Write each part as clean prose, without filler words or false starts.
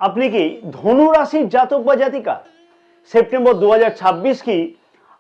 আপনি কি ধনু রাশির জাতক বা জাতিকা? সেপ্টেম্বর 2026 কি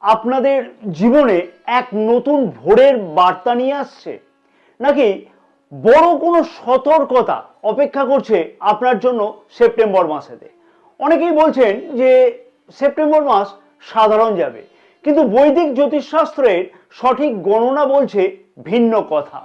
আপনাদের জীবনে এক নতুন ভোরের বার্তা নিয়ে আসছে, নাকি বড় কোনো সতর্কতা অপেক্ষা করছে আপনার জন্য সেপ্টেম্বর মাসেতে? অনেকেই বলছেন যে সেপ্টেম্বর মাস সাধারণ যাবে, কিন্তু বৈদিক জ্যোতিষশাস্ত্রের সঠিক গণনা বলছে ভিন্ন কথা।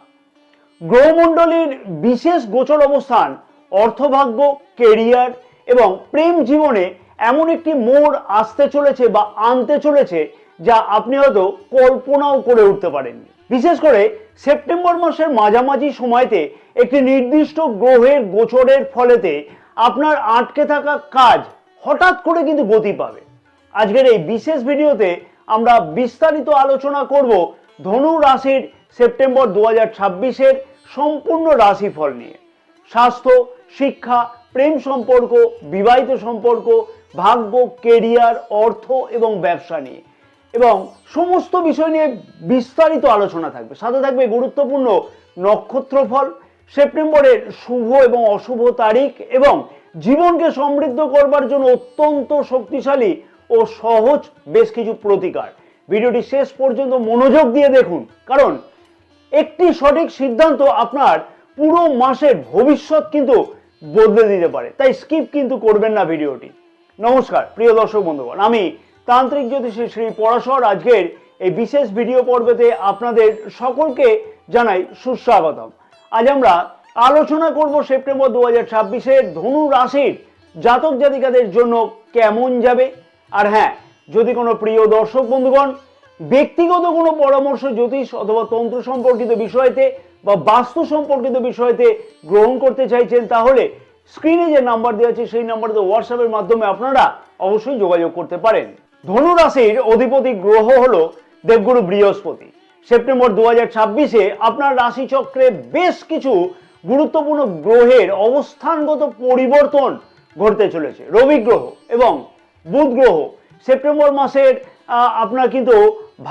গ্রহমণ্ডলীর বিশেষ গোচর অবস্থান অর্থভাগ্য, কেরিয়ার এবং প্রেম জীবনে এমন একটি মোড় আসতে চলেছে বা আনতে চলেছে যা আপনি হয়তো কল্পনাও করে উঠতে পারেননি। বিশেষ করে সেপ্টেম্বর মাসের মাঝামাঝি সময়তে একটি নির্দিষ্ট গ্রহের গোচরের ফলেতে আপনার আটকে থাকা কাজ হঠাৎ করে কিন্তু গতি পাবে। আজকের এই বিশেষ ভিডিওতে আমরা বিস্তারিত আলোচনা করব ধনু রাশির সেপ্টেম্বর 2026-এর সম্পূর্ণ রাশিফল নিয়ে। স্বাস্থ্য, শিক্ষা, প্রেম সম্পর্ক, বিবাহিত সম্পর্ক, ভাগ্য, কেরিয়ার, অর্থ এবং ব্যবসা নিয়ে, এবং সমস্ত বিষয় নিয়ে বিস্তারিত আলোচনা থাকবে। সাথে থাকবে গুরুত্বপূর্ণ নক্ষত্রফল, সেপ্টেম্বরের শুভ এবং অশুভ তারিখ এবং জীবনকে সমৃদ্ধ করবার জন্য অত্যন্ত শক্তিশালী ও সহজ বেশ কিছু প্রতিকার। ভিডিওটি শেষ পর্যন্ত মনোযোগ দিয়ে দেখুন, কারণ একটি সঠিক সিদ্ধান্ত আপনার পুরো মাসের ভবিষ্যৎ কিন্তু বদলে দিতে পারে। তাই স্কিপ কিন্তু করবেন না ভিডিওটি। নমস্কার প্রিয় দর্শক বন্ধুগণ, আমি তান্ত্রিক জ্যোতিষী শ্রী পরাশর। আজকের এই বিশেষ ভিডিও পর্বেতে আপনাদের সকলকে জানাই সুস্বাগতম। আজ আমরা আলোচনা করব সেপ্টেম্বর 2026-এর ধনু রাশির জাতক জাতিকাদের জন্য কেমন যাবে। আর হ্যাঁ, যদি কোনো প্রিয় দর্শক বন্ধুগণ ব্যক্তিগত কোনো পরামর্শ জ্যোতিষ অথবা তন্ত্র সম্পর্কিত বিষয়তে বা বাস্তু সম্পর্কিত বিষয়তে গ্রহণ করতে চাইছেন, তাহলে স্ক্রিনে যে নাম্বার দেওয়া আছে সেই নাম্বারে হোয়াটসঅ্যাপের মাধ্যমে আপনারা অবশ্যই যোগাযোগ করতে পারেন। ধনু রাশির অধিপতি গ্রহ হলো দেবগুরু বৃহস্পতি। সেপ্টেম্বর 2026-এ আপনার রাশিচক্রে বেশ কিছু গুরুত্বপূর্ণ গ্রহের অবস্থানগত পরিবর্তন ঘটতে চলেছে। রবি গ্রহ এবং বুধ গ্রহ সেপ্টেম্বর মাসের আপনার কিন্তু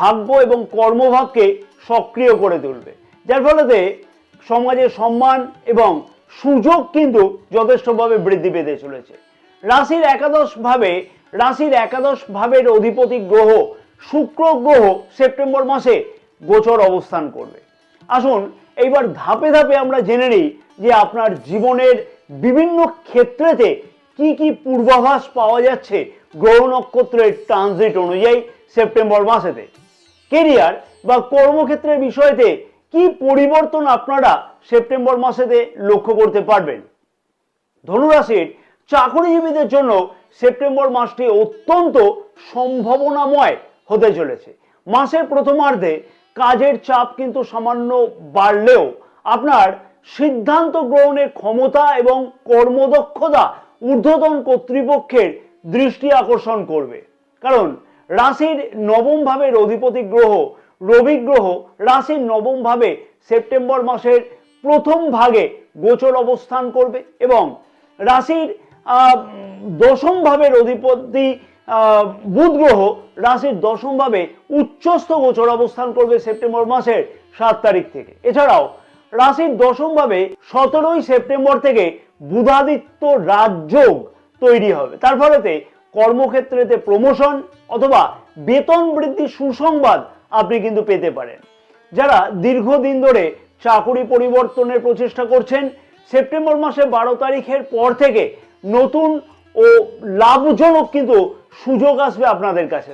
ভাগ্য এবং কর্মভাগকে সক্রিয় করে তুলবে, যার ফলে সমাজের সম্মান এবং সুযোগ কিন্তু যথেষ্টভাবে বৃদ্ধি পেতে চলেছে। রাশির একাদশ ভাবের অধিপতি গ্রহ শুক্র গ্রহ সেপ্টেম্বর মাসে গোচর অবস্থান করবে। আসুন এইবার ধাপে ধাপে আমরা জেনে নিই যে আপনার জীবনের বিভিন্ন ক্ষেত্রেতে কি কি পূর্বাভাস পাওয়া যাচ্ছে গ্রহ নক্ষত্রের ট্রানজিট অনুযায়ী সেপ্টেম্বর মাসেতে। কেরিয়ার বা কর্মক্ষেত্রের বিষয়তে কি পরিবর্তন আপনারা সেপ্টেম্বর মাসেতে লক্ষ্য করতে পারবেন। ধনুরাশির চাকরিজীবীদের জন্য সেপ্টেম্বর মাসটি অত্যন্ত সম্ভাবনাময় হতে চলেছে। মাসের প্রথমার্ধে কাজের চাপ কিন্তু সামান্য বাড়লেও আপনার সিদ্ধান্ত গ্রহণের ক্ষমতা এবং কর্মদক্ষতা ঊর্ধ্বতন কর্তৃপক্ষের দৃষ্টি আকর্ষণ করবে, কারণ রাশির নবম ভাবের অধিপতি গ্রহ রবি গ্রহ রাশির নবম ভাবে সেপ্টেম্বর মাসের প্রথম ভাগে গোচর অবস্থান করবে এবং রাশির দশম ভাবের অধিপতি বুধ গ্রহ রাশির দশম ভাবে উচ্চস্থ গোচর অবস্থান করবে সেপ্টেম্বর মাসের 7 তারিখ থেকে। এছাড়াও রাশির দশম ভাবে 17ই সেপ্টেম্বর থেকে বুধাদিত্য রাজযোগ তৈরি হবে। তার ফলেতে কর্মক্ষেত্রেতে প্রমোশন অথবা বেতন বৃদ্ধির সুসংবাদ আপনি কিন্তু পেতে পারেন। যারা দীর্ঘদিন ধরে চাকরি পরিবর্তনের প্রচেষ্টা করছেন, সেপ্টেম্বর মাসে 12 তারিখের পর থেকে নতুন ও লাভজনক কিন্তু সুযোগ আসবে আপনাদের কাছে।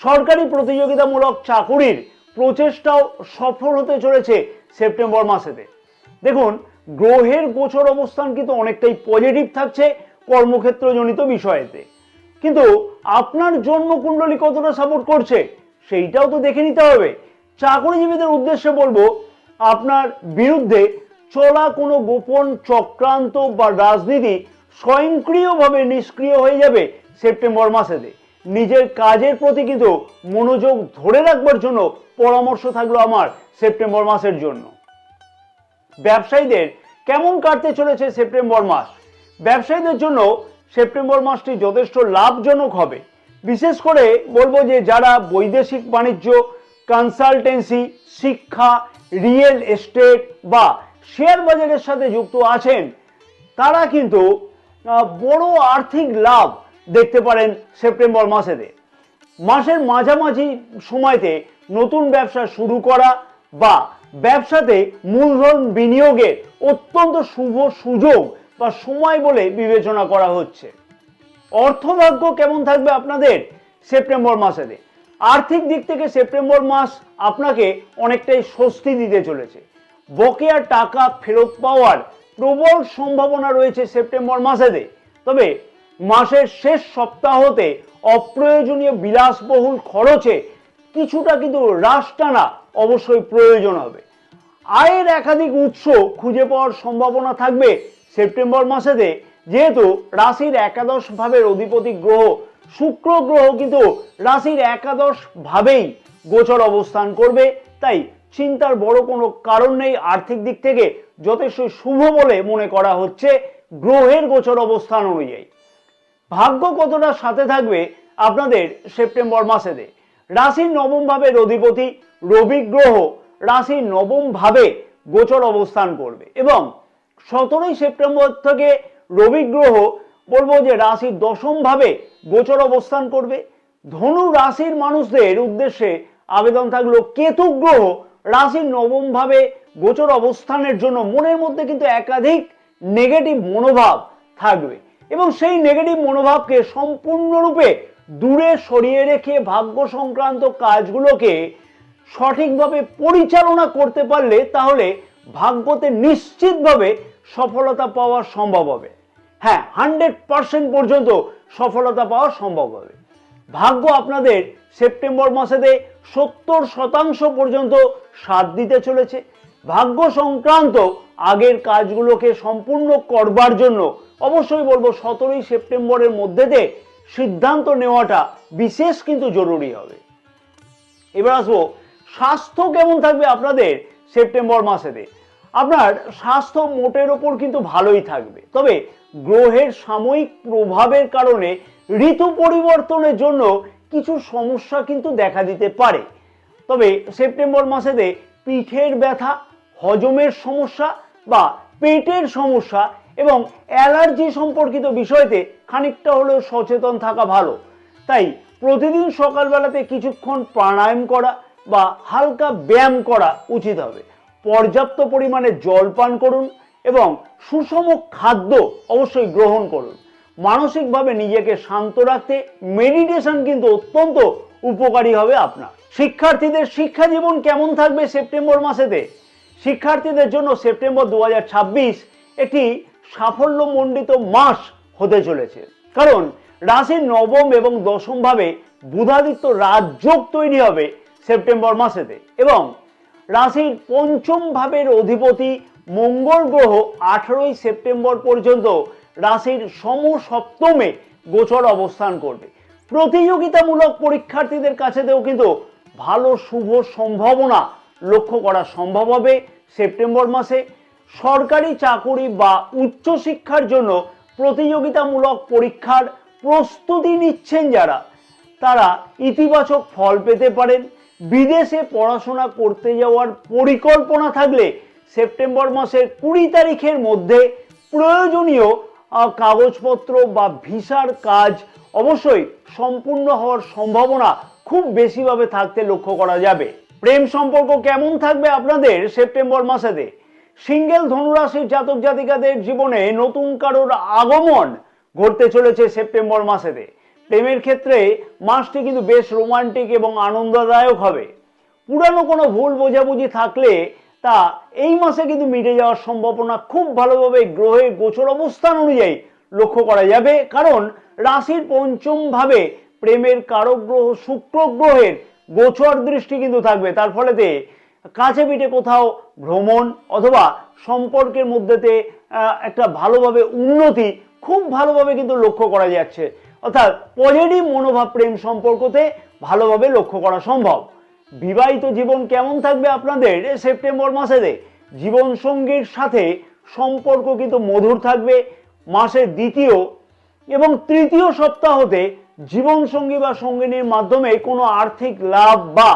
সরকারি প্রতিযোগিতামূলক চাকুরির প্রচেষ্টাও সফল হতে চলেছে সেপ্টেম্বর মাসেতে। দেখুন, গ্রহের গোচর অবস্থান কিন্তু অনেকটাই পজিটিভ থাকছে কর্মক্ষেত্রজনিত বিষয়েতে, কিন্তু আপনার জন্মকুণ্ডলী কতটা সাপোর্ট করছে সেইটাও তো দেখে নিতে হবে। চাকরিজীবীদের উদ্দেশ্যে বলবো, আপনার বিরুদ্ধে চলা কোনো গোপন চক্রান্ত বা রাজনীতি স্বয়ংক্রিয়ভাবে নিষ্ক্রিয় হয়ে যাবে সেপ্টেম্বর মাসেতে। নিজের কাজের প্রতি কিন্তু মনোযোগ ধরে রাখবার জন্য পরামর্শ থাকলো আমার সেপ্টেম্বর মাসের জন্য। ব্যবসায়ীদের কেমন কাটতে চলেছে সেপ্টেম্বর মাস? ব্যবসায়ীদের জন্য সেপ্টেম্বর মাসটি যথেষ্ট লাভজনক হবে। বিশেষ করে বলবো যে যারা বৈদেশিক বাণিজ্য, কনসালটেন্সি, শিক্ষা, রিয়েল এস্টেট বা শেয়ার বাজারের সাথে যুক্ত আছেন, তারা কিন্তু বড় আর্থিক লাভ দেখতে পারেন সেপ্টেম্বর মাসেতে। মাসের মাঝামাঝি সময়তে নতুন ব্যবসা শুরু করা বা ব্যবসাতে মূলধন বিনিয়োগের অত্যন্ত শুভ সুযোগ বা সময় বলে বিবেচনা করা হচ্ছে। অর্থভাগ্য কেমন থাকবে আপনাদের সেপ্টেম্বর মাসেতে? আর্থিক দিক থেকে সেপ্টেম্বর মাস আপনাকে অনেকটাই স্বস্তি দিতে চলেছে। বকেয়া টাকা ফেরত পাওয়ার প্রবল সম্ভাবনা রয়েছে সেপ্টেম্বর মাসেতে। তবে মাসের শেষ সপ্তাহতে অপ্রয়োজনীয় বিলাসবহুল খরচে কিছুটা কিন্তু হ্রাস টানা অবশ্যই প্রয়োজন হবে। আয়ের একাধিক উৎস খুঁজে পাওয়ার সম্ভাবনা থাকবে সেপ্টেম্বর মাসেতে, যেহেতু রাশির একাদশ ভাবের অধিপতি গ্রহ শুক্র গ্রহ কিন্তু রাশির একাদশ ভাবেই গোচর অবস্থান করবে। তাই চিন্তার বড় কোনো কারণ নেই। আর্থিক দিক থেকে যথেষ্ট শুভ বলে মনে করা হচ্ছে গ্রহের গোচর অবস্থান অনুযায়ী। ভাগ্য কতটা সাথে থাকবে আপনাদের সেপ্টেম্বর মাসেতে? রাশির নবম ভাবের অধিপতি রবি গ্রহ রাশির নবম ভাবে গোচর অবস্থান করবে এবং 17ই সেপ্টেম্বর থেকে রবি গ্রহ বলবো যে রাশির দশম ভাবে গোচর অবস্থান করবে। ধনু রাশির মানুষদের উদ্দেশ্যে আবেদন থাকলো, কেতু গ্রহ রাশির নবম ভাবে গোচর অবস্থানের জন্য মনের মধ্যে কিন্তু একাধিক নেগেটিভ মনোভাব থাকবে এবং সেই নেগেটিভ মনোভাবকে সম্পূর্ণরূপে দূরে সরিয়ে রেখে ভাগ্য সংক্রান্ত কাজগুলোকে সঠিকভাবে পরিচালনা করতে পারলে তাহলে ভাগ্যতে নিশ্চিতভাবে সফলতা পাওয়া সম্ভব হবে। হ্যাঁ, 100% পর্যন্ত সফলতা পাওয়া সম্ভব হবে। ভাগ্য আপনাদের সেপ্টেম্বর মাসেতে 70% পর্যন্ত সাথ দিতে চলেছে। ভাগ্য সংক্রান্ত আগের কাজগুলোকে সম্পূর্ণ করবার জন্য অবশ্যই বলবো 17ই সেপ্টেম্বরের মধ্যেতে সিদ্ধান্ত নেওয়াটা বিশেষ কিন্তু জরুরি হবে। এবার আসবো স্বাস্থ্য কেমন থাকবে আপনাদের সেপ্টেম্বর মাসেতে? আপনার স্বাস্থ্য মোটের ওপর কিন্তু ভালোই থাকবে, তবে গ্রহের সাময়িক প্রভাবের কারণে ঋতু পরিবর্তনের জন্য কিছু সমস্যা কিন্তু দেখা দিতে পারে। তবে সেপ্টেম্বর মাসেতে পিঠের ব্যথা, হজমের সমস্যা বা পেটের সমস্যা এবং অ্যালার্জি সম্পর্কিত বিষয়তে খানিকটা হলেও সচেতন থাকা ভালো। তাই প্রতিদিন সকালবেলাতে কিছুক্ষণ প্রাণায়াম করা বা হালকা ব্যায়াম করা উচিত হবে। পর্যাপ্ত পরিমাণে জল পান করুন এবং সুষম খাদ্য অবশ্যই গ্রহণ করুন। মানসিকভাবে নিজেকে শান্ত রাখতে মেডিটেশন কিন্তু অত্যন্ত উপকারী হবে আপনার। শিক্ষার্থীদের শিক্ষা জীবন কেমন থাকবে সেপ্টেম্বর মাসেতে? শিক্ষার্থীদের জন্য সেপ্টেম্বর 2026 একটি সাফল্যমণ্ডিত মাস হতে চলেছে, কারণ রাশির নবম এবং দশম ভাবে বুধাদিত্য রাজযোগ তৈরি হবে সেপ্টেম্বর মাসেতে এবং রাশির পঞ্চম ভাবের অধিপতি মঙ্গল গ্রহ 18ই সেপ্টেম্বর পর্যন্ত রাশির সমসপ্তমে গোচর অবস্থান করবে। প্রতিযোগিতামূলক পরীক্ষার্থীদের কাছেতেও কিন্তু ভালো শুভ সম্ভাবনা লক্ষ্য করা সম্ভব হবে সেপ্টেম্বর মাসে। সরকারি চাকুরি বা উচ্চশিক্ষার জন্য প্রতিযোগিতামূলক পরীক্ষার প্রস্তুতি নিচ্ছেন যারা, তারা ইতিবাচক ফল পেতে পারেন। বিদেশে পড়াশোনা করতে যাওয়ার পরিকল্পনা থাকলে সেপ্টেম্বর মাসের 20 তারিখের মধ্যে প্রয়োজনীয় কাগজপত্র বা ভিসার কাজ অবশ্যই সম্পূর্ণ হওয়ার সম্ভাবনা খুব বেশিভাবে থাকতে লক্ষ্য করা যাবে। প্রেম সম্পর্ক কেমন থাকবে আপনাদের সেপ্টেম্বর মাসেতে? সিঙ্গেল ধনুরাশির জাতক জাতিকাদের জীবনে নতুন কারোর আগমন ঘটতে চলেছে সেপ্টেম্বর মাসেতে। প্রেমের ক্ষেত্রে মাসটি কিন্তু বেশ রোমান্টিক এবং আনন্দদায়ক হবে। পুরানো কোনো ভুল বোঝাবুঝি থাকলে তা এই মাসে কিন্তু মিটে যাওয়ার সম্ভাবনা খুব ভালোভাবে গ্রহের গোচর অবস্থান অনুযায়ী লক্ষ্য করা যাবে, কারণ রাশির পঞ্চম ভাবে প্রেমের কারক গ্রহ শুক্র গ্রহের গোচর দৃষ্টি কিন্তু থাকবে। তার ফলেতে কাছে পিঠে কোথাও ভ্রমণ অথবা সম্পর্কের মধ্যেতে একটা ভালোভাবে উন্নতি খুব ভালোভাবে কিন্তু লক্ষ্য করা যাচ্ছে, অর্থাৎ পজিটিভ মনোভাব প্রেম সম্পর্কতে ভালোভাবে লক্ষ্য করা সম্ভব। বিবাহিত জীবন কেমন থাকবে আপনাদের সেপ্টেম্বর মাসেতে? জীবন সঙ্গীর সাথে সম্পর্ক কিন্তু মধুর থাকবে। মাসের দ্বিতীয় এবং তৃতীয় সপ্তাহতে জীবন সঙ্গী বা সঙ্গিনীর মাধ্যমে কোনো আর্থিক লাভ বা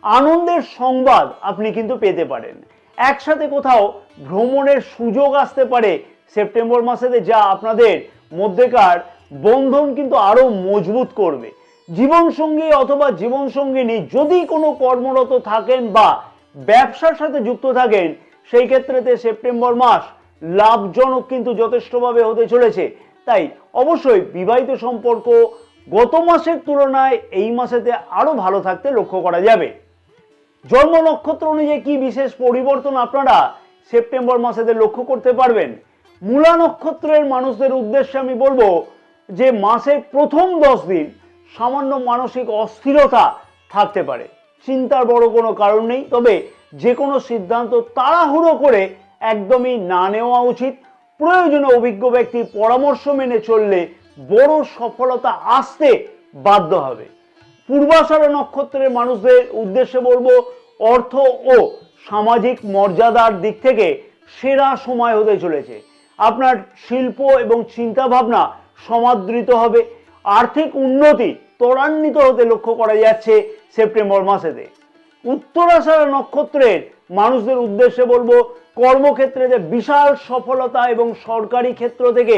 আনন্দের সংবাদ আপনি কিন্তু পেতে পারেন। একসাথে কোথাও ভ্রমণের সুযোগ আসতে পারে সেপ্টেম্বর মাসেতে, যা আপনাদের মধ্যেকার বন্ধন কিন্তু আরো মজবুত করবে। জীবনসঙ্গী অথবা জীবনসঙ্গিনী যদি কোনো কর্মরত থাকেন বা ব্যবসার সাথে যুক্ত থাকেন, সেই ক্ষেত্রেতে সেপ্টেম্বর মাস লাভজনক কিন্তু যথেষ্টভাবে হতে চলেছে। তাই অবশ্যই বিবাহিত সম্পর্ক গত মাসের তুলনায় এই মাসেতে আরো ভালো থাকতে লক্ষ্য করা যাবে। জন্ম নক্ষত্র অনুযায়ী কি বিশেষ পরিবর্তন আপনারা সেপ্টেম্বর মাসেতে লক্ষ্য করতে পারবেন? মূলা নক্ষত্রের মানুষদের উদ্দেশ্যে আমি বলবো যে মাসের প্রথম 10 দিন সামান্য মানসিক অস্থিরতা থাকতে পারে। চিন্তার বড় কোনো কারণ নেই, তবে যে কোনো সিদ্ধান্ত তাড়াহুড়ো করে একদমই না নেওয়া উচিত। প্রয়োজনে অভিজ্ঞ ব্যক্তির পরামর্শ মেনে চললে বড় সফলতা আসতে বাধ্য হবে। পূর্বাষাঢ়া নক্ষত্রের মানুষদের উদ্দেশ্যে বলবো অর্থ ও সামাজিক মর্যাদার দিক থেকে সেরা সময় হতে চলেছে। আপনার শিল্প এবং চিন্তা ভাবনা সমাদৃত হবে। আর্থিক উন্নতি ত্বরান্বিত হতে লক্ষ্য করা যাচ্ছে সেপ্টেম্বর মাসেতে। উত্তরাষাঢ়া নক্ষত্রের মানুষদের উদ্দেশ্যে বলবো কর্মক্ষেত্রে যে বিশাল সফলতা এবং সরকারি ক্ষেত্র থেকে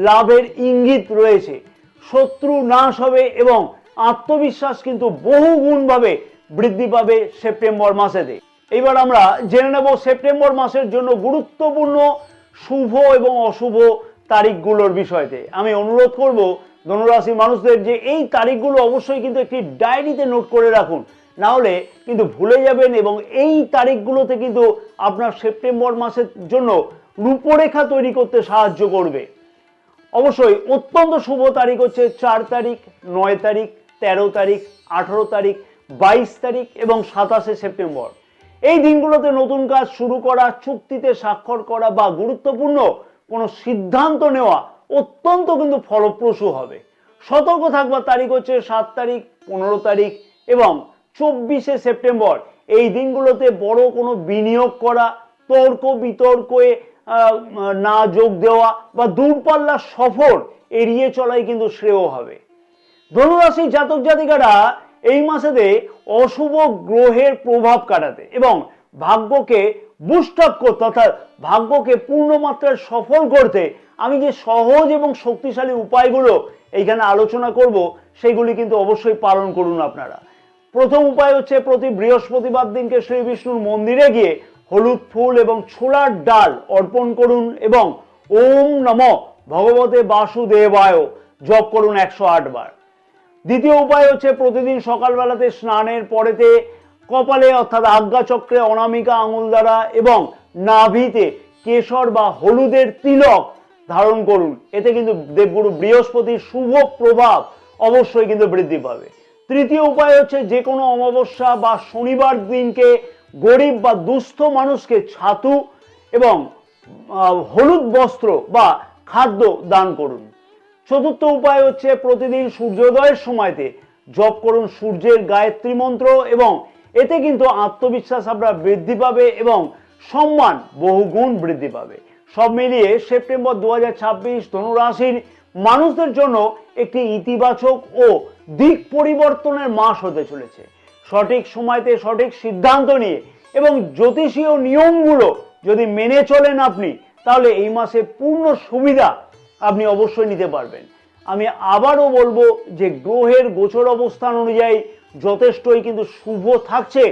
লাভের ইঙ্গিত রয়েছে। শত্রু নাশ হবে এবং আত্মবিশ্বাস কিন্তু বহু গুণভাবে বৃদ্ধি পাবে সেপ্টেম্বর মাসেতে। এবার আমরা জেনে নেব সেপ্টেম্বর মাসের জন্য গুরুত্বপূর্ণ শুভ এবং অশুভ তারিখগুলোর বিষয়তে। আমি অনুরোধ করব ধনুরাশি মানুষদের যে এই তারিখগুলো অবশ্যই কিন্তু একটি ডায়েরিতে নোট করে রাখুন, না হলে কিন্তু ভুলে যাবেন এবং এই তারিখগুলোতে কিন্তু আপনার সেপ্টেম্বর মাসের জন্য রূপরেখা তৈরি করতে সাহায্য করবে। অবশ্যই অত্যন্ত শুভ তারিখ হচ্ছে 4 তারিখ, 9 তারিখ, 13 তারিখ, 18 তারিখ, 22 তারিখ এবং 27শে সেপ্টেম্বর। এই দিনগুলোতে নতুন কাজ শুরু করা, চুক্তিতে স্বাক্ষর করা বা গুরুত্বপূর্ণ কোনো সিদ্ধান্ত নেওয়া অত্যন্ত কিন্তু ফলপ্রসূ হবে। সতর্ক থাকবার তারিখ হচ্ছে 7 তারিখ, 15 তারিখ এবং 24শে সেপ্টেম্বর। এই দিনগুলোতে বড় কোনো বিনিয়োগ করা, তর্ক বিতর্কে না যোগ দেওয়া বা দূরপাল্লার সফর এড়িয়ে চলাই কিন্তু শ্রেয় হবে। ধনুরাশি জাতক জাতিকারা এই মাসেতে অশুভ গ্রহের প্রভাব কাটাতে এবং ভাগ্যকে বুস্ট আপ করতে অর্থাৎ ভাগ্যকে পূর্ণ মাত্রায় সফল করতে আমি যে সহজ এবং শক্তিশালী উপায়গুলো এইখানে আলোচনা করব সেগুলি কিন্তু অবশ্যই পালন করুন আপনারা। প্রথম উপায় হচ্ছে প্রতি বৃহস্পতিবার দিনকে শ্রী বিষ্ণুর মন্দিরে গিয়ে হলুদ ফুল এবং ছোলার ডাল অর্পণ করুন এবং ওম নমঃ ভগবতে বাসুদেবায় জপ করুন 108 বার। দ্বিতীয় উপায় হচ্ছে প্রতিদিন সকালবেলাতে স্নানের পরেতে কপালে অর্থাৎ আজ্ঞাচক্রে অনামিকা আঙুল দ্বারা এবং নাভিতে কেশর বা হলুদের তিলক ধারণ করুন। এতে কিন্তু দেবগুরু বৃহস্পতির শুভ প্রভাব অবশ্যই কিন্তু বৃদ্ধি পাবে। তৃতীয় উপায় হচ্ছে যে কোনো অমাবস্যা বা শনিবার দিনকে গরিব বা দুস্থ মানুষকে ছাতু এবং হলুদ বস্ত্র বা খাদ্য দান করুন। চতুর্থ উপায় হচ্ছে প্রতিদিন সূর্যোদয়ের সময়তে জপ করুন সূর্যের গায়ত্রী মন্ত্র এবং এতে কিন্তু আত্মবিশ্বাস আপনার বৃদ্ধি পাবে এবং সম্মান বহুগুণ বৃদ্ধি পাবে। সব মিলিয়ে সেপ্টেম্বর 2026 ধনুরাশির মানুষদের জন্য একটি ইতিবাচক ও দিক পরিবর্তনের মাস হতে চলেছে। সঠিক সময়তে সঠিক সিদ্ধান্ত নিয়ে এবং জ্যোতিষীয় নিয়মগুলো যদি মেনে চলেন আপনি, তাহলে এই মাসে পূর্ণ সুবিধা আপনি অবশ্যই নিতে পারবেন। আমি আবারও বলবো যে গ্রহের গোচর অবস্থান অনুযায়ী যথেষ্টই কিন্তু শুভ থাকছে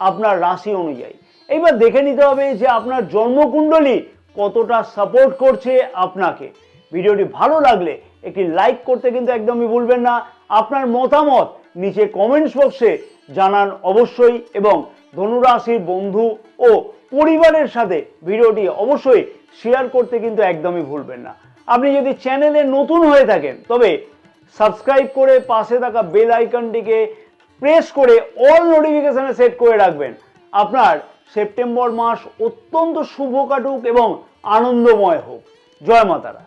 আপনার রাশি অনুযায়ী। এইবার দেখে নিতে হবে যে আপনার জন্মকুণ্ডলী কতটা সাপোর্ট করছে আপনাকে। ভিডিওটি ভালো লাগলে একটি লাইক করতে কিন্তু একদমই ভুলবেন না। আপনার মতামত নিচে কমেন্টস বক্সে জানান অবশ্যই এবং ধনুরাশির বন্ধু ও পরিবারের সাথে ভিডিওটি অবশ্যই শেয়ার করতে কিন্তু একদমই ভুলবেন না। আপনি যদি চ্যানেলে নতুন হয়ে থাকেন তবে সাবস্ক্রাইব করে পাশে থাকা বেল আইকনটিকে প্রেস করে অল নোটিফিকেশনে সেট করে রাখবেন। আপনার সেপ্টেম্বর মাস অত্যন্ত শুভ কাটুক এবং আনন্দময় হোক। জয় মাতারা।